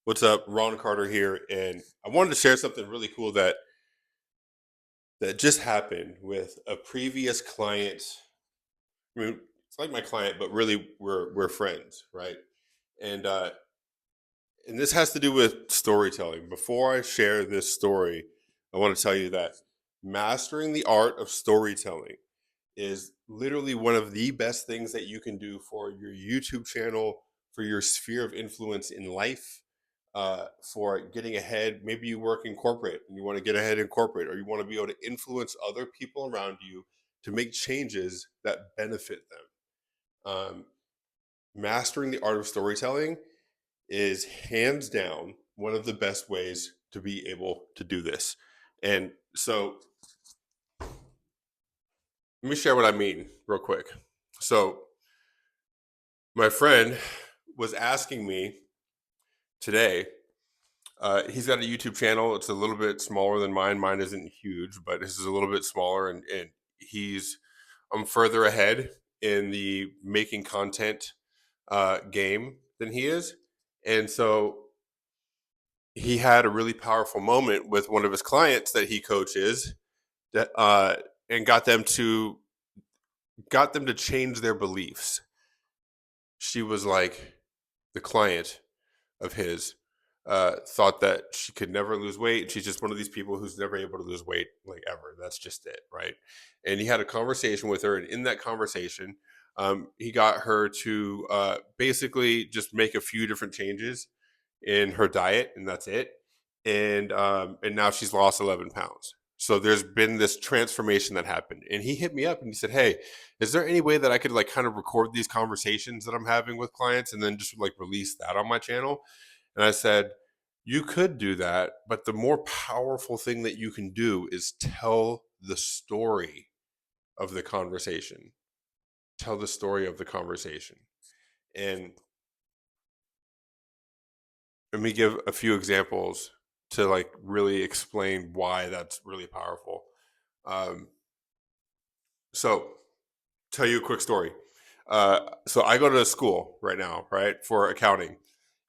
What's up? Ron Carter here, and I wanted to share something really cool that just happened with a previous client. I mean, it's like my client, but really we're friends, right? And uh, and this has to do with storytelling. Before I share this story, I want to tell you that mastering the art of storytelling is literally one of the best things that you can do for your YouTube channel, for your sphere of influence in life, for getting ahead. Maybe you work in corporate and you want to get ahead in corporate, or you want to be able to influence other people around you to make changes that benefit them. Mastering the art of storytelling is hands down one of the best ways to be able to do this. And so let me share what I mean real quick. So my friend was asking me today. He's got a YouTube channel. It's a little bit smaller than mine. Mine isn't huge, but his is a little bit smaller, and he's I'm further ahead in the making content game than he is, and so he had a really powerful moment with one of his clients that he coaches that and got them to change their beliefs. She was like, the client of his thought that she could never lose weight. She's just one of these people who's never able to lose weight, like, ever. That's just it, right? And he had a conversation with her, and in that conversation, he got her to basically just make a few different changes in her diet, and that's it. And now she's lost 11 pounds. So there's been this transformation that happened, and he hit me up and he said, "Hey, is there any way that I could like kind of record these conversations that I'm having with clients and then just like release that on my channel?" And I said, "You could do that, but the more powerful thing that you can do is tell the story of the conversation. Tell the story of the conversation." And let me give a few examples to like really explain why that's really powerful. Um, so, tell you a quick story. So I go to school right now, right, for accounting,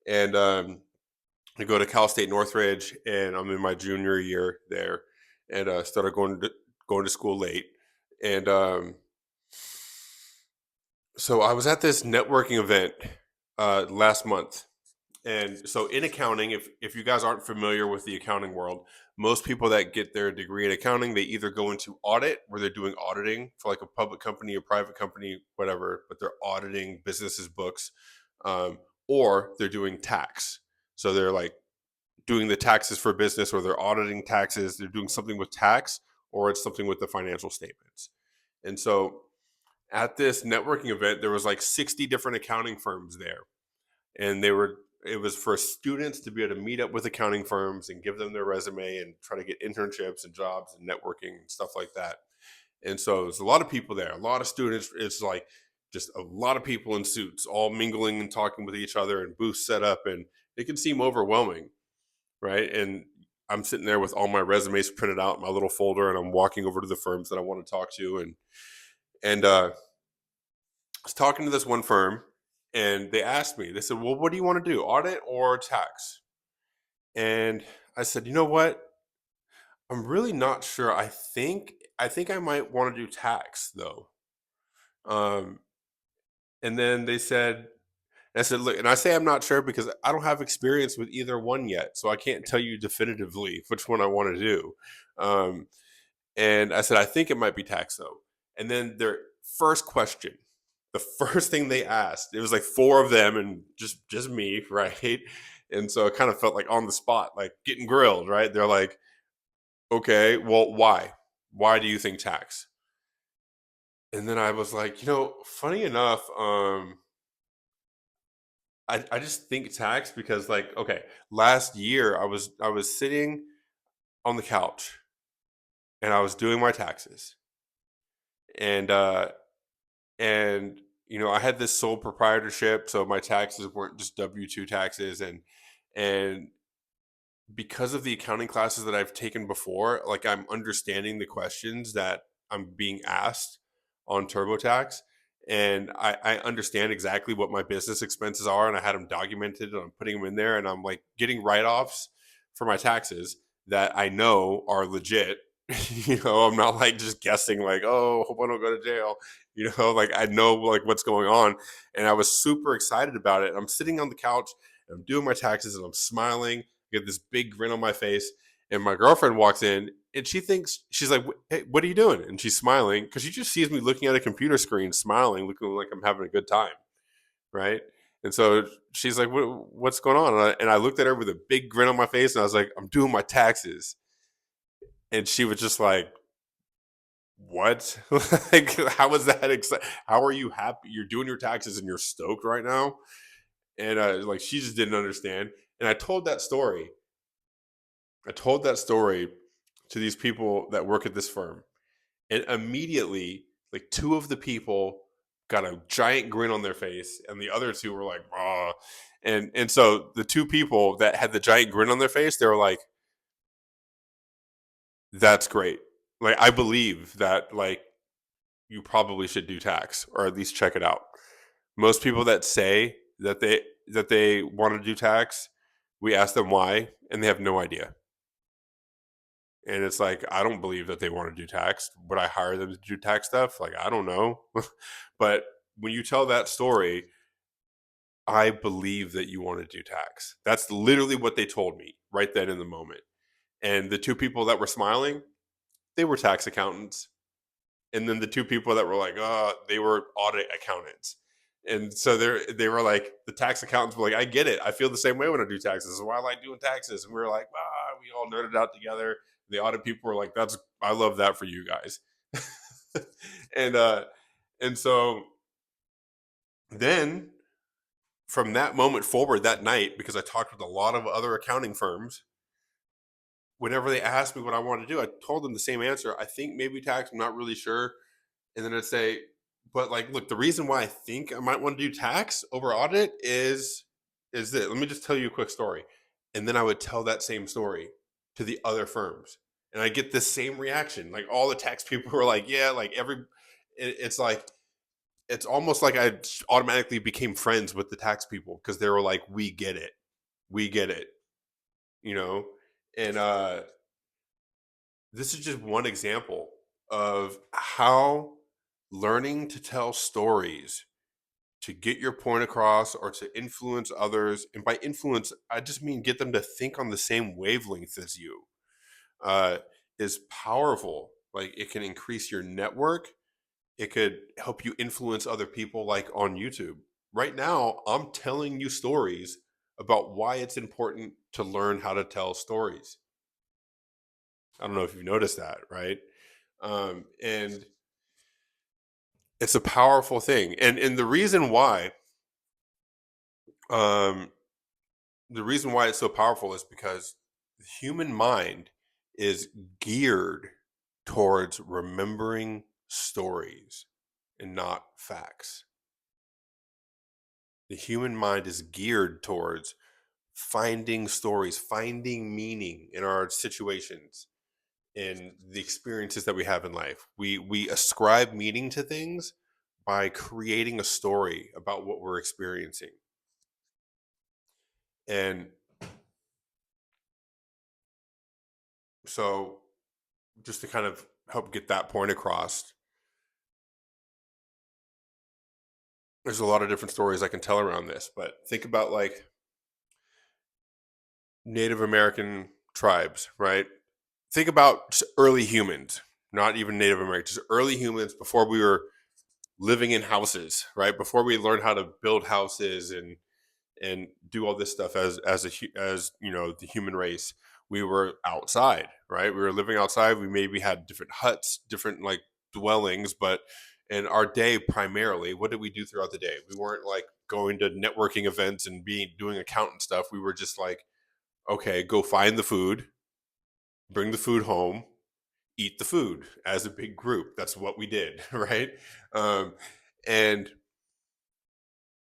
and I go to Cal State Northridge, and I'm in my junior year there, and started going to school late, and so I was at this networking event last month. And so in accounting, if you guys aren't familiar with the accounting world, most people that get their degree in accounting, they either go into audit, where they're doing auditing for like a public company, a private company, whatever, but they're auditing businesses' books, um, or they're doing tax. So they're like doing the taxes for business, or they're auditing taxes. They're doing something with tax, or it's something with the financial statements. And so at this networking event, there was like 60 different accounting firms there, and it was for students to be able to meet up with accounting firms and give them their resume and try to get internships and jobs and networking and stuff like that. And so there's a lot of people there, a lot of students. It's like just a lot of people in suits, all mingling and talking with each other, and booths set up, and it can seem overwhelming, right? And I'm sitting there with all my resumes printed out in my little folder, and I'm walking over to the firms that I want to talk to, and I was talking to this one firm, and they asked me, they said, "Well, what do you want to do, audit or tax?" And I said, "You know what? I'm really not sure. I think I might want to do tax though." Um, and then they said, I said, "Look," and I say I'm not sure because I don't have experience with either one yet, so I can't tell you definitively which one I want to do. Um, and I said, "I think it might be tax though." And then their first question, the first thing they asked, it was like four of them and just me, right? And so it kind of felt like on the spot, like getting grilled, right? They're like, "Okay, well, why? Why do you think tax?" And then I was like, funny enough, I just think tax because, like, okay, last year I was sitting on the couch and I was doing my taxes, and I had this sole proprietorship, so my taxes weren't just W-2 taxes, and because of the accounting classes that I've taken before, like, I'm understanding the questions that I'm being asked on TurboTax, and I understand exactly what my business expenses are, and I had them documented, and I'm putting them in there, and I'm like getting write-offs for my taxes that I know are legit. I'm not like just guessing like, oh, hope I don't go to jail. Like I know like what's going on, and I was super excited about it. I'm sitting on the couch, and I'm doing my taxes, and I'm smiling, get this big grin on my face, and my girlfriend walks in, and she's like, "Hey, what are you doing?" And she's smiling because she just sees me looking at a computer screen, smiling, looking like I'm having a good time, right? And so she's like, "What's going on?" And I looked at her with a big grin on my face, and I was like, "I'm doing my taxes." And she was just like, "What? Like, how is that exciting? How are you happy? You're doing your taxes and you're stoked right now?" And like, she just didn't understand. And I told that story to these people that work at this firm. And immediately, like two of the people got a giant grin on their face, and the other two were like, "Ah." And so the two people that had the giant grin on their face, they were like, "That's great. Like, I believe that like you probably should do tax or at least check it out." Most people that say that they want to do tax, we ask them why, and they have no idea. And it's like, I don't believe that they want to do tax. Would I hire them to do tax stuff? Like, I don't know. But when you tell that story, I believe that you want to do tax. That's literally what they told me right then in the moment. And the two people that were smiling, they were tax accountants. And then the two people that were like, they were audit accountants. And so they were like, the tax accountants were like, I get it. I feel the same way when I do taxes. That's why I like doing taxes. And we were like, we all nerded out together. The audit people were like, I love that for you guys. and and so then from that moment forward that night, because I talked with a lot of other accounting firms, whenever they asked me what I wanted to do, I told them the same answer. I think maybe tax, I'm not really sure. And then I'd say, but like, look, the reason why I think I might want to do tax over audit is that, let me just tell you a quick story. And then I would tell that same story to the other firms. And I get the same reaction. Like all the tax people were like, yeah, like it's like, it's almost like I automatically became friends with the tax people because they were like, we get it. We get it. You know? And this is just one example of how learning to tell stories to get your point across or to influence others, and by influence I just mean get them to think on the same wavelength as you, uh, is powerful. Like it can increase your network, it could help you influence other people, like on YouTube right now I'm telling you stories about why it's important to learn how to tell stories. I don't know if you've noticed that, right? And it's a powerful thing. And um, the reason why it's so powerful is because the human mind is geared towards remembering stories and not facts. The human mind is geared towards finding stories, finding meaning in our situations, in the experiences that we have in life. We ascribe meaning to things by creating a story about what we're experiencing. And so just to kind of help get that point across, there's a lot of different stories I can tell around this, but think about like Native American tribes, right? Think about just early humans, not even Native Americans, just early humans before we were living in houses, right? Before we learned how to build houses and do all this stuff as the human race, we were outside, right? We were living outside. We maybe had different huts, different like dwellings, but in our day primarily, what did we do throughout the day? We weren't like going to networking events and doing accountant stuff. We were just like, okay, go find the food, bring the food home, eat the food as a big group. That's what we did, right? And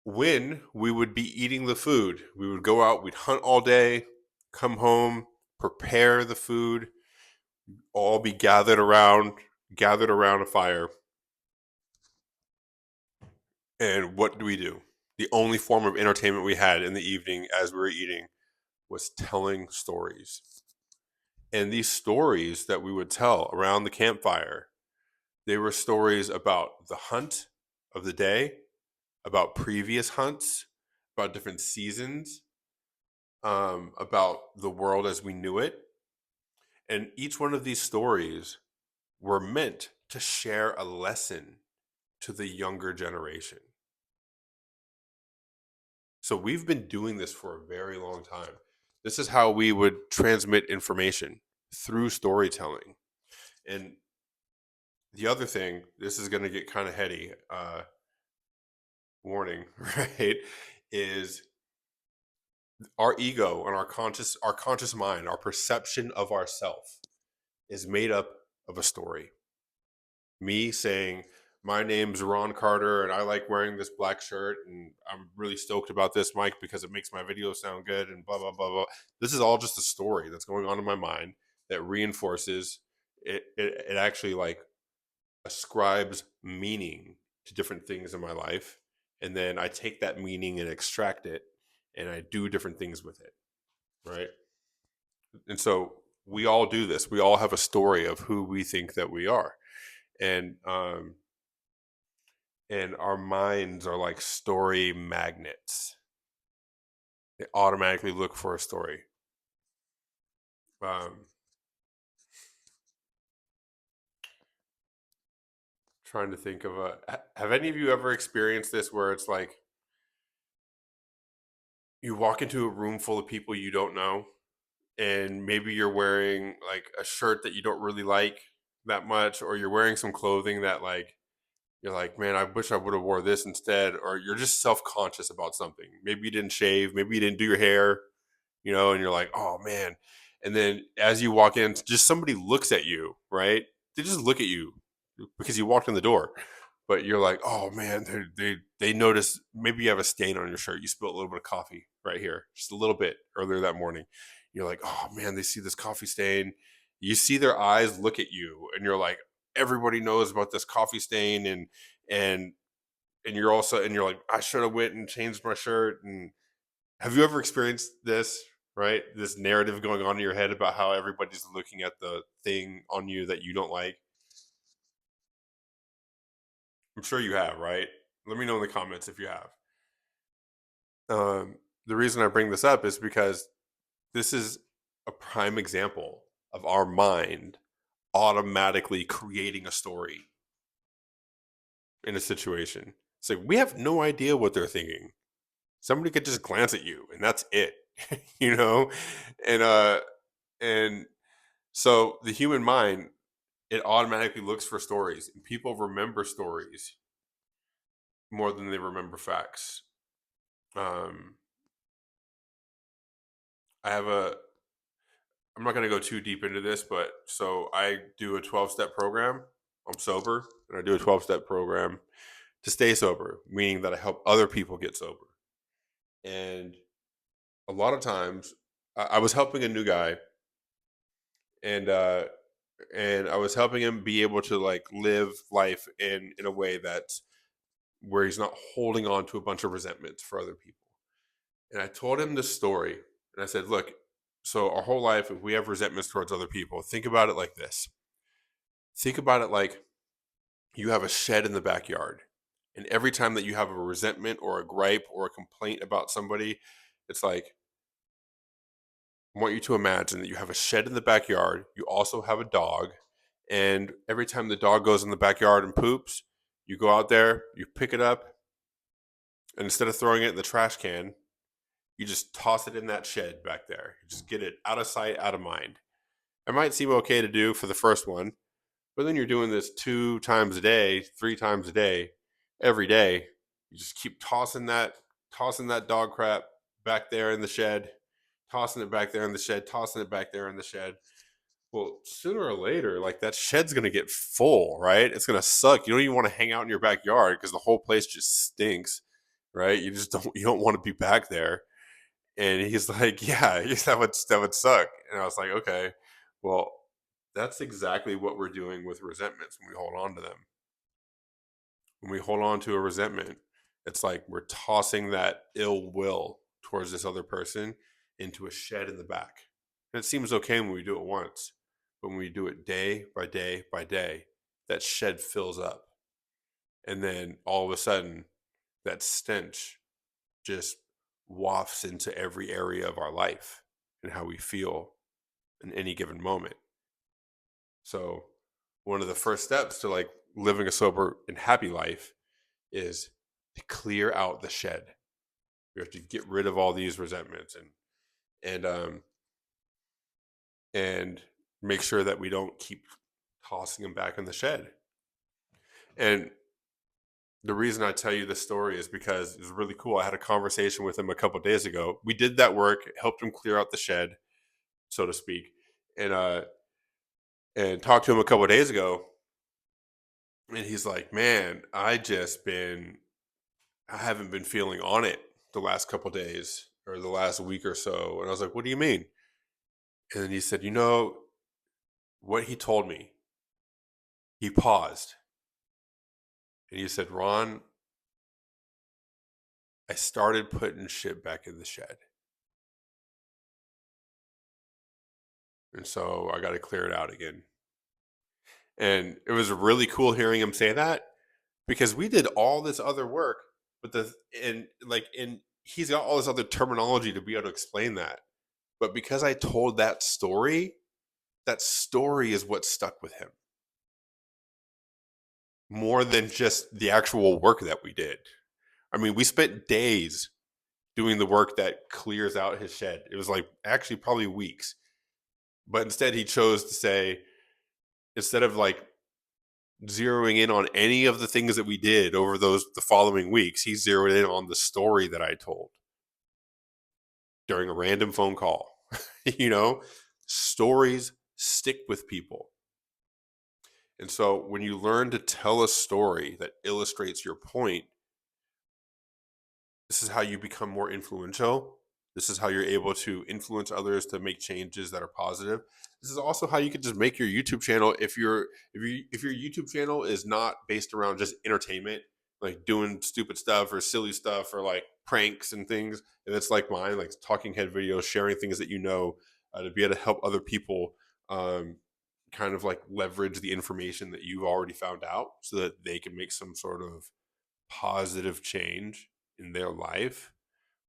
when we would be eating the food, we would go out, we'd hunt all day, come home, prepare the food, all be gathered around a fire, And what do we do? The only form of entertainment we had in the evening as we were eating was telling stories. And these stories that we would tell around the campfire, they were stories about the hunt of the day, about previous hunts, about different seasons, about the world as we knew it. And each one of these stories were meant to share a lesson to the younger generation. So we've been doing this for a very long time. This is how we would transmit information through storytelling. And the other thing, this is going to get kind of heady, warning, right? Is our ego and our conscious mind, our perception of ourself is made up of a story. Me saying, my name's Ron Carter and I like wearing this black shirt and I'm really stoked about this mic because it makes my video sound good and blah blah blah blah. This is all just a story that's going on in my mind that reinforces it actually like ascribes meaning to different things in my life, and then I take that meaning and extract it and I do different things with it, right? And so we all do this. We all have a story of who we think that we are. And our minds are like story magnets. They automatically look for a story. Um, Trying to think of have any of you ever experienced this where it's like you walk into a room full of people you don't know, and maybe you're wearing like a shirt that you don't really like that much, or you're wearing some clothing that like you're like, man, I wish I would have wore this instead, or you're just self-conscious about something. Maybe you didn't shave, maybe you didn't do your hair, and you're like, oh man. And then as you walk in, just somebody looks at you, right? They just look at you because you walked in the door. But you're like, oh man, they notice maybe you have a stain on your shirt. You spilled a little bit of coffee right here, just a little bit earlier that morning. You're like, oh man, they see this coffee stain. You see their eyes look at you, and you're like, everybody knows about this coffee stain, and and you're like, I should have went and changed my shirt. And have you ever experienced this? Right, this narrative going on in your head about how everybody's looking at the thing on you that you don't like. I'm sure you have, right? Let me know in the comments if you have. The reason I bring this up is because this is a prime example of our mind automatically creating a story in a situation. It's like we have no idea what they're thinking. Somebody could just glance at you and that's it. you know? And and so the human mind, it automatically looks for stories, and people remember stories more than they remember facts. Um I have a I'm not going to go too deep into this, but so I do a 12-step program. I'm sober, and I do a 12-step program to stay sober, meaning that I help other people get sober. And a lot of times, I was helping a new guy, and I was helping him be able to like live life in a way that's where he's not holding on to a bunch of resentments for other people. And I told him this story, and I said, "Look, so our whole life, if we have resentments towards other people, think about it like this. Think about it like you have a shed in the backyard. And every time that you have a resentment or a gripe or a complaint about somebody, it's like, I want you to imagine that you have a shed in the backyard. You also have a dog. And every time the dog goes in the backyard and poops, you go out there, you pick it up, and instead of throwing it in the trash can, you just toss it in that shed back there. You just get it out of sight, out of mind. It might seem okay to do for the first one, but then you're doing this 2 times a day, 3 times a day, every day. You just keep tossing that dog crap back there in the shed, tossing it back there in the shed, tossing it back there in the shed. Well, sooner or later, like that shed's gonna get full, right? It's gonna suck. You don't even want to hang out in your backyard because the whole place just stinks, right? You don't want to be back there. And he's like, yeah, that would suck. And I was like, okay, well, that's exactly what we're doing with resentments when we hold on to them. When we hold on to a resentment, It's like we're tossing that ill will towards this other person into a shed in the back. And it seems okay when we do it once, but when we do it day by day by day, that shed fills up. And then all of a sudden, that stench just wafts into every area of our life and how we feel in any given moment. So, one of the first steps to like living a sober and happy life is to clear out the shed. We have to get rid of all these resentments and um and make sure that we don't keep tossing them back in the shed. And the reason I tell you this story is because it's really cool. I had a conversation with him a couple days ago. We did that work, helped him clear out the shed, so to speak, and talked to him a couple days ago. And he's like, "Man, I haven't been feeling on it the last couple days or the last week or so." And I was like, "What do you mean?" And then he said, "You know what he told me?" He paused and he said, "Ron, I started putting shit back in the shed. And so I got to clear it out again." And it was really cool hearing him say that because we did all this other work, but and he's got all this other terminology to be able to explain that. But because I told that story is what stuck with him more than just the actual work that we did. I mean, we spent days doing the work that clears out his shed. It was like actually probably weeks. But instead he chose to say, instead of like zeroing in on any of the things that we did over the following weeks, he zeroed in on the story that I told during a random phone call. you know, stories stick with people. And so when you learn to tell a story that illustrates your point, this is how you become more influential. This is how you're able to influence others to make changes that are positive. This is also how you can just make your YouTube channel if your YouTube channel is not based around just entertainment, like doing stupid stuff or silly stuff or like pranks and things. And it's like mine, like talking head videos, sharing things that to be able to help other people um, kind of like leverage the information that you've already found out so that they can make some sort of positive change in their life.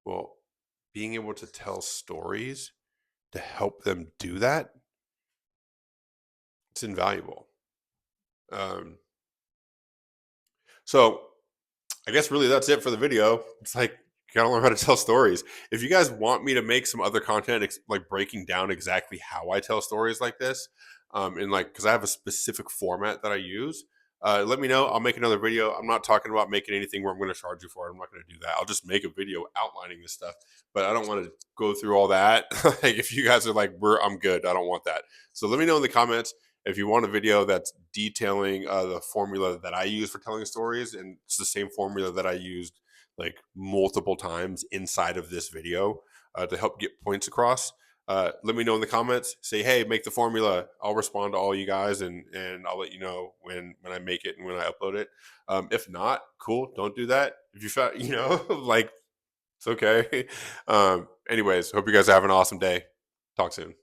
Well, being able to tell stories to help them do that, it's invaluable. Um, so I guess really that's it for the video. It's like you gotta learn how to tell stories. If you guys want me to make some other content, like breaking down exactly how I tell stories like this, and like because I have a specific format that I use, let me know. I'll make another video. I'm not talking about making anything where I'm going to charge you for it. I'm not going to do that. I'll just make a video outlining this stuff. But I don't want to go through all that. Like if you guys are like, I'm good. I don't want that. So let me know in the comments if you want a video that's detailing the formula that I use for telling stories, and it's the same formula that I used like multiple times inside of this video to help get points across. Let me know in the comments. Say, hey, make the formula. I'll respond to all you guys, and I'll let you know when I make it and when I upload it. If not, cool. Don't do that. If you found, like it's okay. Anyways, hope you guys have an awesome day. Talk soon.